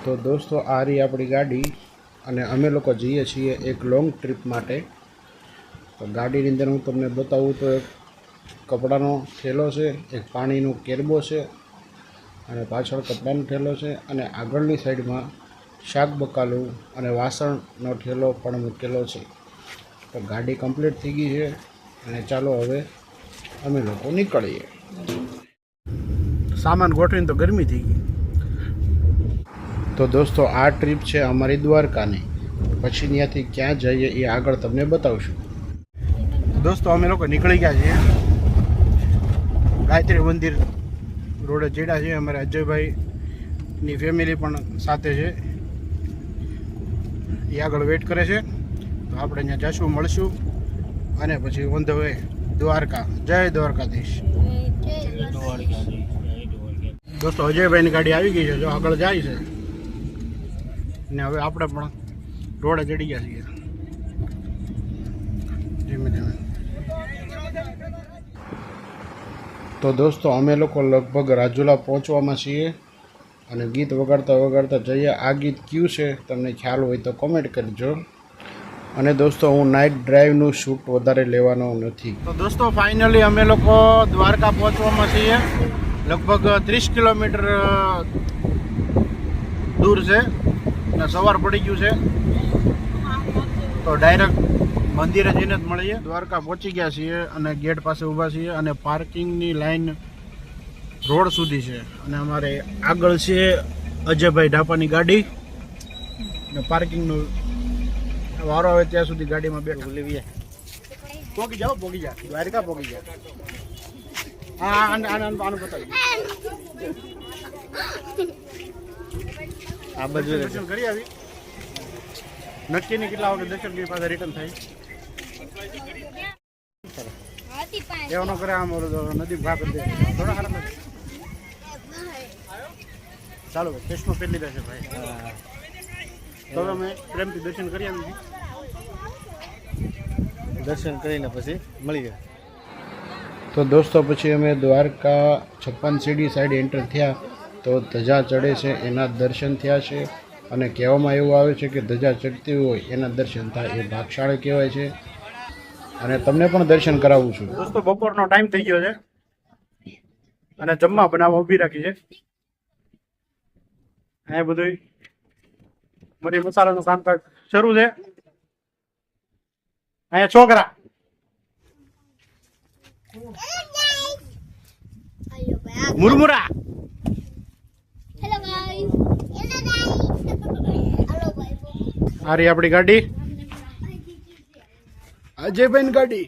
તો દોસ્તો આ રહી આપણી ગાડી અને અમે લોકો જઈએ છીએ એક લોંગ ટ્રીપ માટે. તો ગાડીની અંદર હું તમને બતાવું તો એક કપડાનો થેલો છે, એક પાણીનો કેરબો છે અને પાછળ કપડાનો થેલો છે અને આગળની સાઈડમાં શાક બકાલું અને વાસણનો થેલો પણ મૂકેલો છે. તો ગાડી કમ્પ્લીટ થઈ ગઈ છે અને ચાલો હવે અમે લોકો નીકળીએ. સામાન ગોઠવીને તો ગરમી થઈ ગઈ. તો દોસ્તો આ ટ્રીપ છે અમારી દ્વારકાની. પછી ત્યાંથી ક્યાં જઈએ એ આગળ તમને બતાવશું. દોસ્તો અમે લોકો નીકળી ગયા છીએ. ગાયત્રી મંદિર રોડે ચડ્યા છીએ. અમારે અજયભાઈની ફેમિલી પણ સાથે છે, એ આગળ વેઇટ કરે છે. તો આપણે ત્યાં જઈશું, મળશું અને પછી ઓન ધ વે દ્વારકા. જય દ્વારકાધીશ. દોસ્તો અજયભાઈની ગાડી આવી ગઈ છે, જો આગળ જાય છે ને હવે આપણે પણ રોડે ચડી ગયા છીએ ધીમે ધીમે. તો દોસ્તો અમે લોકો લગભગ રાજુલા પહોંચવામાં છીએ અને ગીત વગાડતા વગાડતા જઈએ. આ ગીત કયું છે તમને ખ્યાલ હોય તો કોમેન્ટ કરજો. અને દોસ્તો હું નાઇટ ડ્રાઈવનું શૂટ વધારે લેવાનો નથી. તો દોસ્તો ફાઇનલી અમે લોકો દ્વારકા પહોંચવામાં છીએ. લગભગ 30 કિલોમીટર દૂર છે અને સવાર પડી ગયું છે. તો ડાયરેક્ટ મંદિરે જઈને જ મળીએ. દ્વારકા પહોંચી ગયા છીએ અને ગેટ પાસે ઊભા છીએ અને પાર્કિંગની લાઈન રોડ સુધી છે. અને અમારે આગળ છે અજયભાઈ ઢાપાની ગાડી અને પાર્કિંગનું વારો આવે ત્યાં સુધી ગાડીમાં બેઠ લેવીએ. પોગી જાઓ, પોગી જા, દ્વારકા પોગી જા. હા આનું બતાવી આ બધું દર્શન કરી આવી. નક્કી નહીં કેટલા વખત દર્શન કરી પાછા રિટર્ન થાય. એવો ન કરે આમ નદી ઘા કરી દે થોડા હારા. ચાલો ચશ્મો પહેરી લીધા છે ભાઈ. તો અમે પ્રેમથી દર્શન કરી આવી. દર્શન કરીને પછી મળી ગયા. તો દોસ્તો પછી અમે દ્વારકા 56 સીડી સાઈડ એન્ટર થયા. તો ધજા ચડે છે એના દર્શન થયા છે. અને કહેવામાં એવું આવે છે કે ધજા ચડતી હોય એના દર્શન થાય, એ ભાગશાળી કહેવાય છે. અને તમને પણ દર્શન કરાવું છું. દોસ્તો બપોરનો ટાઈમ થઈ ગયો છે અને જમવા બનાવવા ઊભી રાખી છે. અહીંયા બધું મરી મસાલાનું કામકાજ શરૂ છે. અહીંયા છોકરા મુરમુરા. આ રહી આપણી ગાડી, અજયભાઈની ગાડી.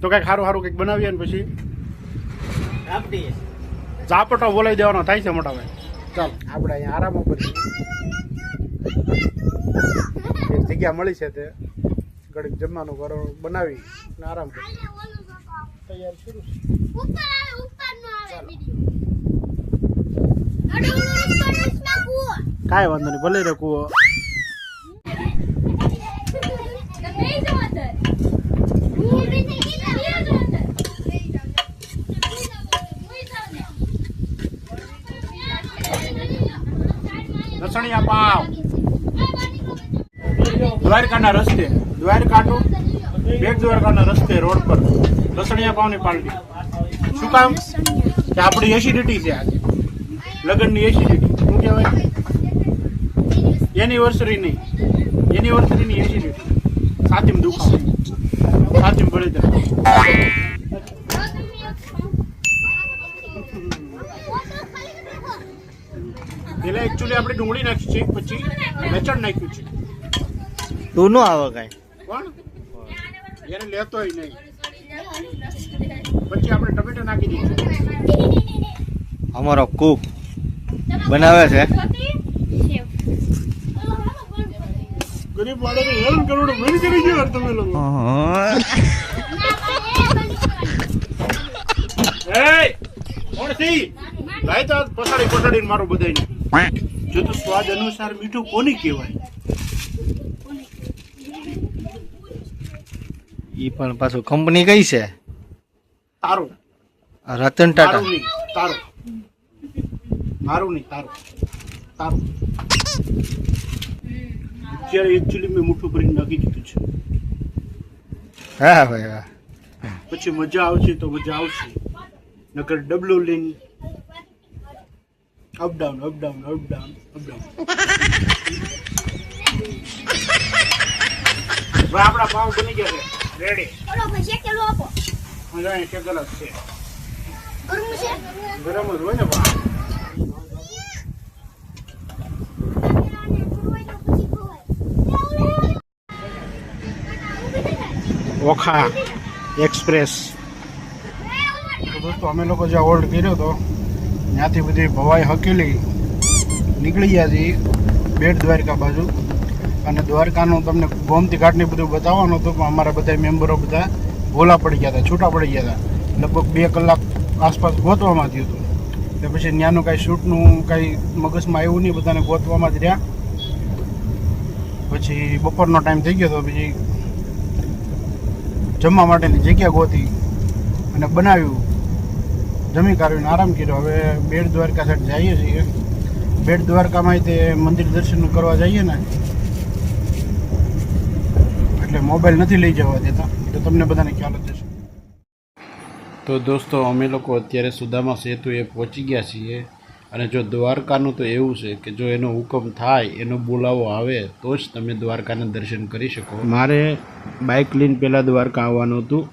તો કઈક સારું સારું કઈક બનાવીએ ને પછી ઝાપટો બોલાવી દેવાનો થાય છે મોટા ભાઈ. ચાલ આપણે અહીંયા આરામ ઉપર એક જગ્યા મળી છે, તે ઘડીક જમવાનું કરો બનાવી ને આરામ કરી તૈયાર શરૂ. કાંઈ વાંધો નહીં, ભલે રે કુવો. લસણિયા પાવ દ્વારકાના રસ્તે, દ્વારકાનું બેટ દ્વારકાના રસ્તે રોડ પર લસણિયા પાવની પાર્ટી. શું કામ કે આપણી એસિડિટી છે આજે, લગ્નની એસિડિટી. શું કહેવાય? એનિવર્સરીની એસિડિટી. સાચીમ દુખાવ, સાચીમ બળી જાય. પેલા એકચ્યુઅલી આપણે ડુંગળી નાખી છે, પછી લસણ નાખ્યું છે. તું નો આવે કાંઈ કોણ એને લેતો નહીં. પછી આપણે ટમેટો નાખી દીધું. અમારો કુક બનાવે છે. ગરીબ વાળાને હેરાન કરવાનો બંધ કરી ગયો તમે લોકો. કોણ સી લાય તો પસાડીને મારું બધાને. જો તો સ્વાદ અનુસાર મીઠું કોની કહેવાય? ઈ પણ પાછું કંપની કઈ છે? સારું રતન ટાટા તારું નહીં, તારું મારું નહીં, તારું તારું અત્યારે એકચ્યુઅલી મેં મુઠ્ઠું ભરીને નાખી દીધું છે. હા ભાઈ વાહ. પછી મજા આવશે તો મજા આવશે, નકર ડબલું લઈને અપડાઉન અપડાઉન અપડાઉન અપડાઉન. આપણા પાવ બની ગયા છે, રેડી. શેકેલું આપો. અહીંયા શેકેલા જ છે, ગરમ છે. ગરમ જ હોય ને પાવ. ઓખા એક્સપ્રેસ. તો દોસ્તો અમે લોકો જ્યાં હોલ્ડ કર્યો હતો ત્યાંથી બધી ભવાઈ હકેલી નીકળી ગયા છીએ બેટ દ્વારકા બાજુ. અને દ્વારકાનું તમને ગોમતી ઘાટને બધું બતાવવાનું હતું, પણ અમારા બધા મેમ્બરો બધા ભોલા પડી ગયા હતા, છૂટા પડી ગયા હતા. લગભગ 2 કલાક આસપાસ ગોતવામાં થયું હતું. એટલે પછી ત્યાંનું કાંઈ શૂટનું કાંઈ મગજમાં આવ્યું નહીં, બધાને ગોતવામાં જ રહ્યા. પછી બપોરનો ટાઈમ થઈ ગયો હતો, પછી જમવા માટેની જગ્યા ગોતી અને બનાવ્યું, જમી કાઢીને આરામ કર્યો. હવે બેટ દ્વારકા સાઈડ જઈએ છીએ. બેટ દ્વારકામાં તે મંદિર દર્શન કરવા જઈએ ને એટલે મોબાઈલ નથી લઈ જવા દેતા, તો તમને બધાને ખ્યાલ જ હશે. તો દોસ્તો અમે લોકો અત્યારે સુદામા સેતુએ પહોંચી ગયા છીએ. અને જો દ્વારકાનું તો એવું છે કે જો એનો હુકમ થાય, એનો બોલાવો આવે તો જ તમે દ્વારકાના દર્શન કરી શકો. મારે બાઇક લઈને પહેલાં દ્વારકા આવવાનું હતું,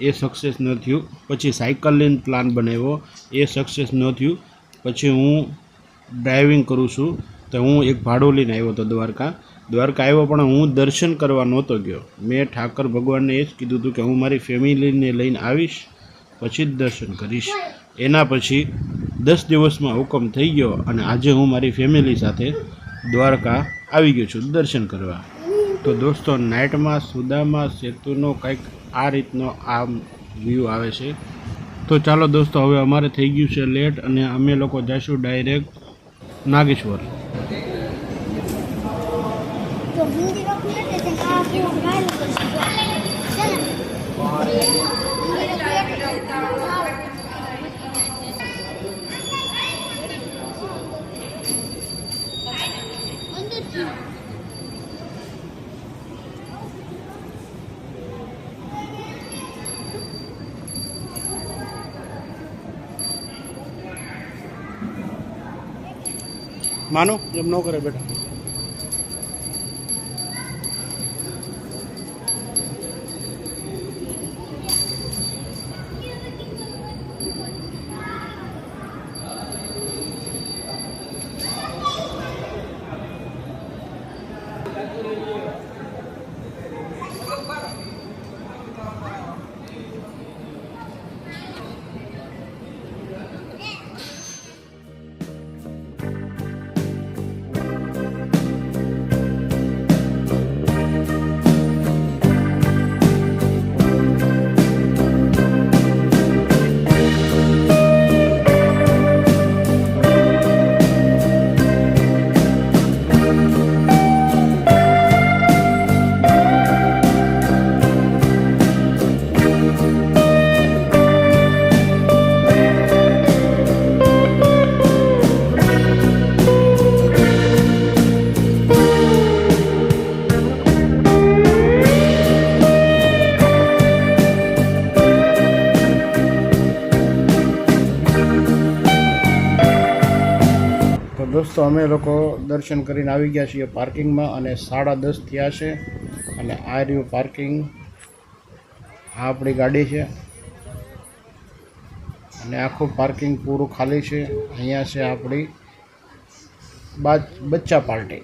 એ સક્સેસ ન થયું. પછી સાયકલ લઈને પ્લાન બનાવ્યો, એ સક્સેસ ન થયું. પછી હું ડ્રાઇવિંગ કરું છું, તો હું એક ભાડું લઈને આવ્યો હતો દ્વારકા આવ્યો, પણ હું દર્શન કરવા નહોતો ગયો. મેં ઠાકર ભગવાનને એ જ કીધું હતું કે હું મારી ફેમિલીને લઈને આવીશ પછી જ દર્શન કરીશ. એના પછી 10 દિવસમાં હુકમ થઈ ગયો અને આજે હું મારી ફેમિલી સાથે દ્વારકા આવી ગયો છું દર્શન કરવા. તો દોસ્તો નાઇટમાં સુદામા સેતુનો કંઈક આ રીતનો આ વ્યૂ આવે છે. તો ચાલો દોસ્તો હવે અમારે થઈ ગયું છે લેટ અને અમે લોકો જઈશું ડાયરેક્ટ નાગેશ્વર. તો હિન્દી નો પ્લેટ છે આ કેવું ગાયલ કરશે છે ને માનો એમ ન કરે બેટા. દોસ્તો અમે લોકો દર્શન કરીને આવી ગયા છીએ પાર્કિંગમાં અને 10:30 થયા છે. અને આ રહ્યું પાર્કિંગ, આ આપણી ગાડી છે અને આખું પાર્કિંગ પૂરું ખાલી છે. અહીંયા છે આપણી બચ્ચા પાર્ટી.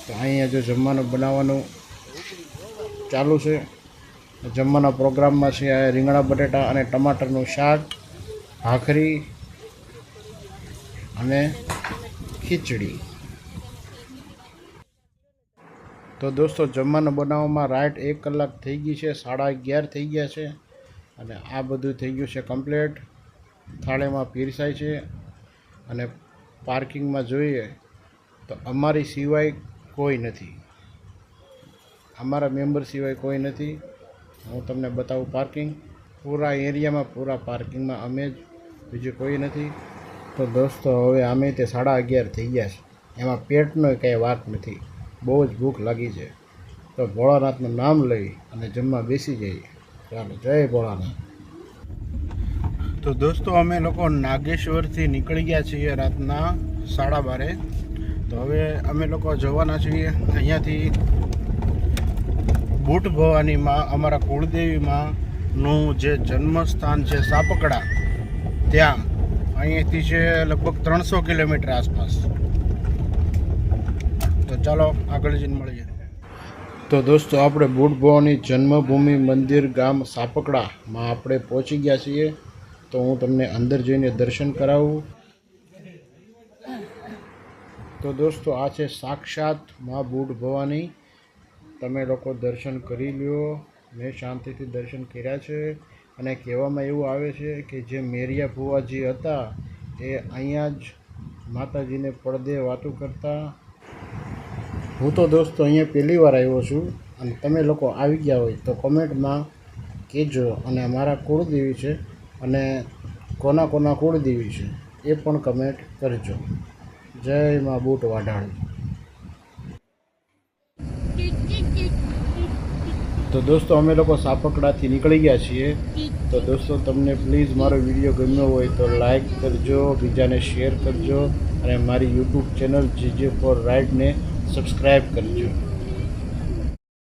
તો અહીંયા જો જમવાનું બનાવવાનું ચાલુ છે. જમવાના પ્રોગ્રામમાં છે આ રીંગણા બટેટા અને ટમાટરનું શાક, ભાખરી અને ખીચડી. તો દોસ્તો જમવાનું બનાવવામાં રાઈટ 1 કલાક થઈ ગઈ છે, 11:30 થઈ ગયા છે અને આ બધું થઈ ગયું છે કમ્પ્લીટ. થાળીમાં પીરસાય છે અને પાર્કિંગમાં જોઈએ તો અમારી સિવાય કોઈ નથી, અમારા મેમ્બર સિવાય કોઈ નથી. હું તમને બતાવું પાર્કિંગ. પૂરા એરિયામાં પૂરા પાર્કિંગમાં અમે જ, બીજું કોઈ નથી. તો દોસ્તો હવે અમે તે 11:30 થઈ ગયા છે, એમાં પેટનો કંઈ વાત નથી, બહુ જ ભૂખ લાગી છે. તો ભોળાનાથનું નામ લઈ અને જમવા બેસી જઈએ. ચાલો, જય ભોળાનાથ. તો દોસ્તો અમે લોકો નાગેશ્વરથી નીકળી ગયા છીએ રાતના 12:30. તો હવે અમે લોકો જવાના છીએ અહીંયાથી બુટ ભવાનીમાં, અમારા કુળદેવીમાંનું જે જન્મસ્થાન છે સાપકડા, ત્યાં અહીંયાથી છે લગભગ 300 કિલોમીટર આસપાસ. તો ચાલો આગળ જઈને મળીએ. તો દોસ્તો આપણે બુટ ભવાની જન્મભૂમિ મંદિર ગામ સાપકડામાં આપણે પહોંચી ગયા છીએ. તો હું તમને અંદર જઈને દર્શન કરાવું. તો દોસ્તો આ છે સાક્ષાત મા બુટ ભવાની. તમે લોકો દર્શન કરી લ્યો. મેં શાંતિથી દર્શન કર્યા છે. અને કહેવામાં એવું આવે છે કે જે મેરિયા ભુવાજી હતા એ અહીંયા જ માતાજીને પડદે વાતું કરતા. હું તો દોસ્તો અહીંયા પહેલી વાર આવ્યો છું, અને તમે લોકો આવી ગયા હોય તો કમેન્ટમાં કહેજો. અને અમારા કુળદેવી છે, અને કોના કોના કુળદેવી છે એ પણ કમેન્ટ કરજો. જય મા બુટ વાઢાળી. તો દોસ્તો અમે લોકો સાપકડાથી નીકળી ગયા છીએ. તો દોસ્તો તમને પ્લીઝ મારો વિડીયો ગમ્યો હોય તો લાઈક કરજો, બીજાને શેર કરજો, અને મારી યુટ્યુબ ચેનલ GJ4 રાઇડને સબસ્ક્રાઈબ કરજો.